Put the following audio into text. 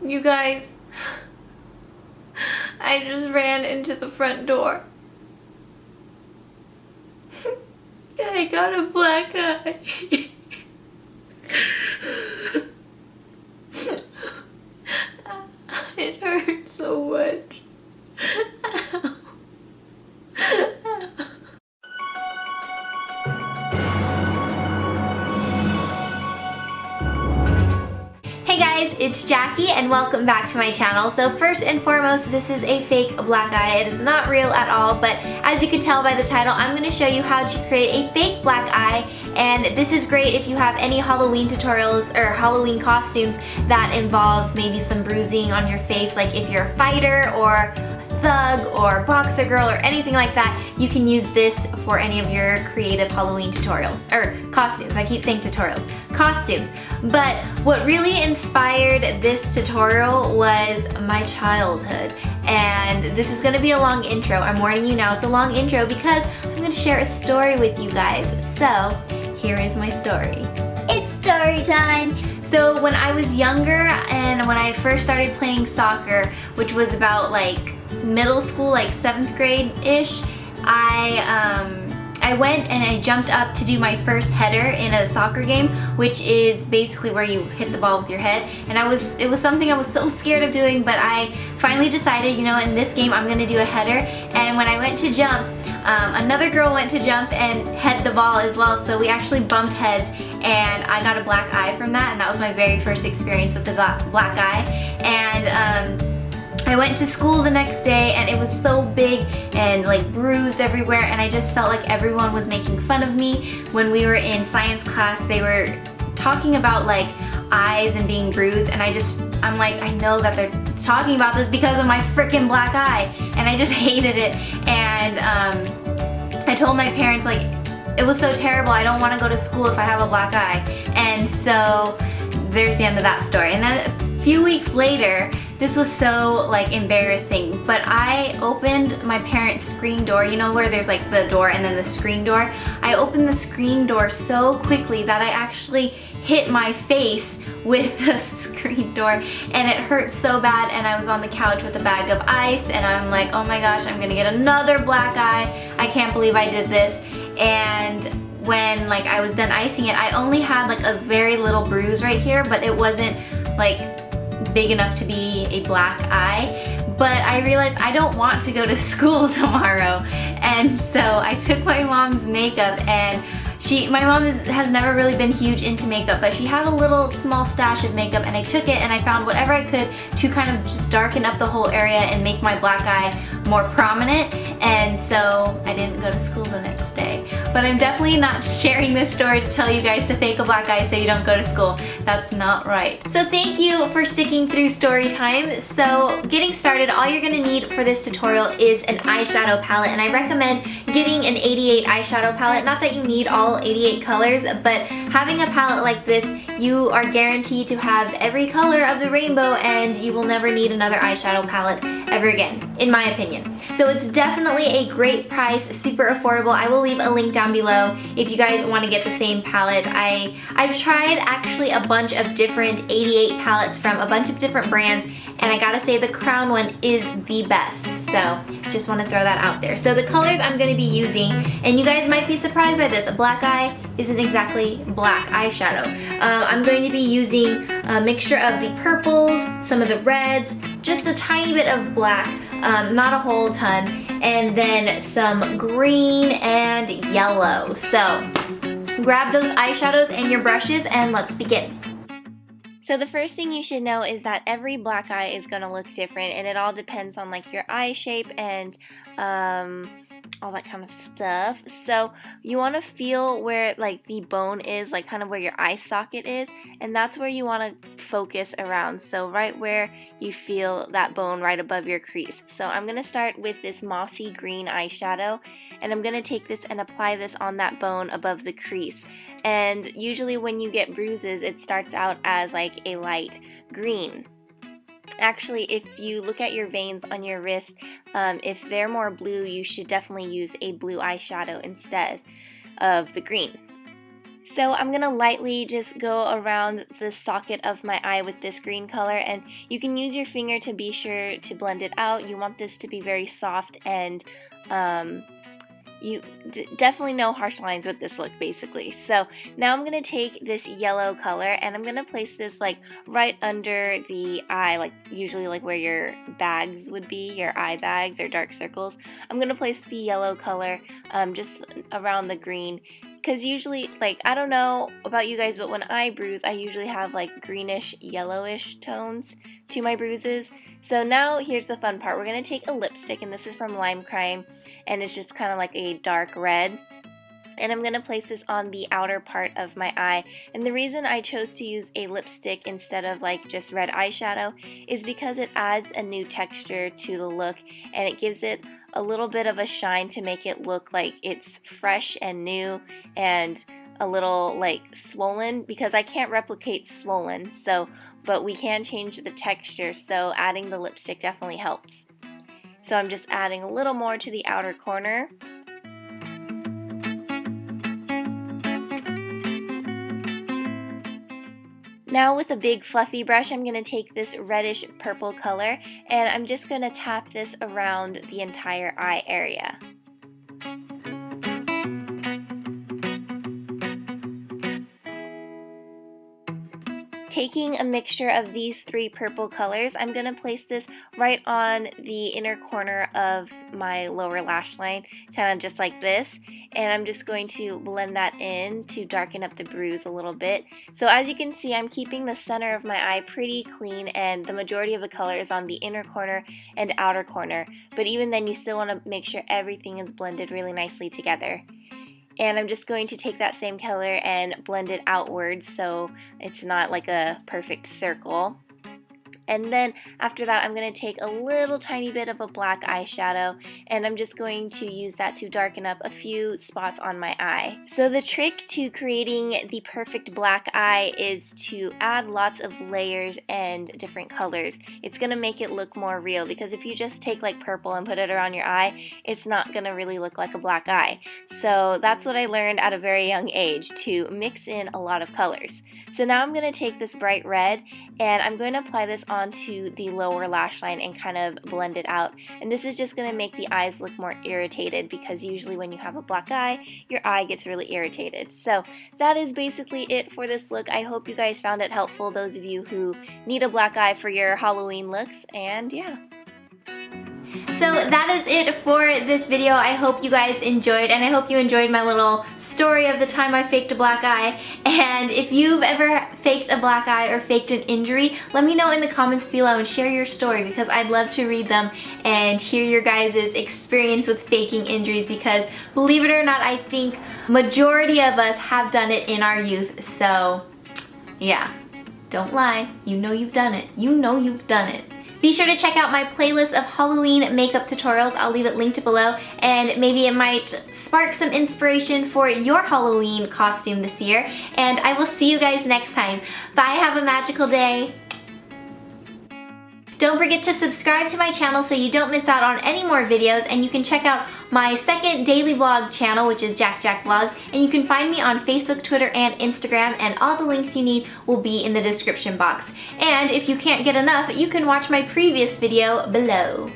You guys, I just ran into the front door. I got a black eye. It hurts so much. Hey guys, it's Jackie and welcome back to my channel. So first and foremost, this is a fake black eye. It is not real at all, but as you can tell by the title, I'm going to show you how to create a fake black eye, and this is great if you have any Halloween tutorials or Halloween costumes that involve maybe some bruising on your face, like if you're a fighter or thug or boxer girl or anything like that. You can use this for any of your creative Halloween tutorials or costumes. I keep saying tutorials, costumes. But what really inspired this tutorial was my childhood, and this is going to be a long intro. I'm warning you now, it's a long intro because I'm going to share a story with you guys. So here is my story. It's story time. So when I was younger and when I first started playing soccer, which was about like middle school, like 7th grade-ish, I went and I jumped up to do my first header in a soccer game, which is basically where you hit the ball with your head. And it was something I was so scared of doing, but I finally decided, you know, in this game I'm gonna do a header. And when I went to jump, another girl went to jump and head the ball as well, so we actually bumped heads, and I got a black eye from that, and that was my very first experience with the black eye. And I went to school the next day and it was so big and like bruised everywhere, and I just felt like everyone was making fun of me. When we were in science class, they were talking about like eyes and being bruised, and I'm like, I know that they're talking about this because of my freaking black eye, and I just hated it. And I told my parents, like, it was so terrible, I don't want to go to school if I have a black eye. And so there's the end of that story. And then a few weeks later, this was so like embarrassing, but I opened my parents' screen door, you know where there's like the door and then the screen door? I opened the screen door so quickly that I actually hit my face with the screen door, and it hurt so bad, and I was on the couch with a bag of ice, and I'm like, oh my gosh, I'm gonna get another black eye. I can't believe I did this. And when like I was done icing it, I only had like a very little bruise right here, but it wasn't like big enough to be a black eye. But I realized I don't want to go to school tomorrow, and so I took my mom's makeup, and my mom has never really been huge into makeup, but she had a little small stash of makeup, and I took it and I found whatever I could to kind of just darken up the whole area and make my black eye more prominent. And so I didn't go to school the next day. But I'm definitely not sharing this story to tell you guys to fake a black eye so you don't go to school. That's not right. So thank you for sticking through story time. So getting started, all you're gonna need for this tutorial is an eyeshadow palette, and I recommend getting an 88 eyeshadow palette. Not that you need all 88 colors, but having a palette like this, you are guaranteed to have every color of the rainbow, and you will never need another eyeshadow palette ever again, in my opinion. So it's definitely a great price, super affordable. I will leave a link down below if you guys want to get the same palette. I've tried actually a bunch of different 88 palettes from a bunch of different brands, and I gotta say the Crown one is the best. So just want to throw that out there. So the colors I'm going to be using, and you guys might be surprised by this, a black eye isn't exactly black eyeshadow. I'm going to be using a mixture of the purples, some of the reds, just a tiny bit of black, not a whole ton, and then some green and yellow. So grab those eyeshadows and your brushes and let's begin. So the first thing you should know is that every black eye is going to look different, and it all depends on like your eye shape and all that kind of stuff. So you want to feel where like the bone is, like kind of where your eye socket is, and that's where you want to focus around. So right where you feel that bone right above your crease. So I'm going to start with this mossy green eyeshadow, and I'm going to take this and apply this on that bone above the crease. And usually when you get bruises, it starts out as like a light green. Actually, if you look at your veins on your wrist, if they're more blue, you should definitely use a blue eyeshadow instead of the green. So I'm going to lightly just go around the socket of my eye with this green color, and you can use your finger to be sure to blend it out. You want this to be very soft, and definitely no harsh lines with this look basically. So now I'm going to take this yellow color and I'm going to place this like right under the eye, like usually like where your bags would be, your eye bags or dark circles. I'm going to place the yellow color just around the green. Because usually, like, I don't know about you guys, but when I bruise, I usually have like greenish, yellowish tones to my bruises. So now here's the fun part. We're going to take a lipstick, and this is from Lime Crime, and it's just kind of like a dark red. And I'm going to place this on the outer part of my eye. And the reason I chose to use a lipstick instead of like just red eyeshadow is because it adds a new texture to the look, and it gives it a little bit of a shine to make it look like it's fresh and new and a little like swollen, because I can't replicate swollen, but we can change the texture, so adding the lipstick definitely helps. So I'm just adding a little more to the outer corner. Now with a big fluffy brush, I'm going to take this reddish purple color and I'm just going to tap this around the entire eye area. Taking a mixture of these three purple colors, I'm going to place this right on the inner corner of my lower lash line, kind of just like this, and I'm just going to blend that in to darken up the bruise a little bit. So as you can see, I'm keeping the center of my eye pretty clean, and the majority of the color is on the inner corner and outer corner, but even then you still want to make sure everything is blended really nicely together. And I'm just going to take that same color and blend it outwards so it's not like a perfect circle. And then after that, I'm going to take a little tiny bit of a black eyeshadow, and I'm just going to use that to darken up a few spots on my eye. So the trick to creating the perfect black eye is to add lots of layers and different colors. It's going to make it look more real, because if you just take like purple and put it around your eye, it's not going to really look like a black eye. So that's what I learned at a very young age, to mix in a lot of colors. So now I'm going to take this bright red and I'm going to apply this onto the lower lash line and kind of blend it out. And this is just going to make the eyes look more irritated, because usually when you have a black eye, your eye gets really irritated. So that is basically it for this look. I hope you guys found it helpful, those of you who need a black eye for your Halloween looks, and yeah. So that is it for this video. I hope you guys enjoyed, and I hope you enjoyed my little story of the time I faked a black eye. And if you've ever faked a black eye or faked an injury, let me know in the comments below and share your story, because I'd love to read them and hear your guys' experience with faking injuries, because believe it or not, I think majority of us have done it in our youth. So yeah, don't lie. You know you've done it. You know you've done it. Be sure to check out my playlist of Halloween makeup tutorials. I'll leave it linked below, and maybe it might spark some inspiration for your Halloween costume this year. And I will see you guys next time. Bye, have a magical day. Don't forget to subscribe to my channel so you don't miss out on any more videos, and you can check out my second daily vlog channel, which is Jack Vlogs, and you can find me on Facebook, Twitter, and Instagram, and all the links you need will be in the description box. And if you can't get enough, you can watch my previous video below.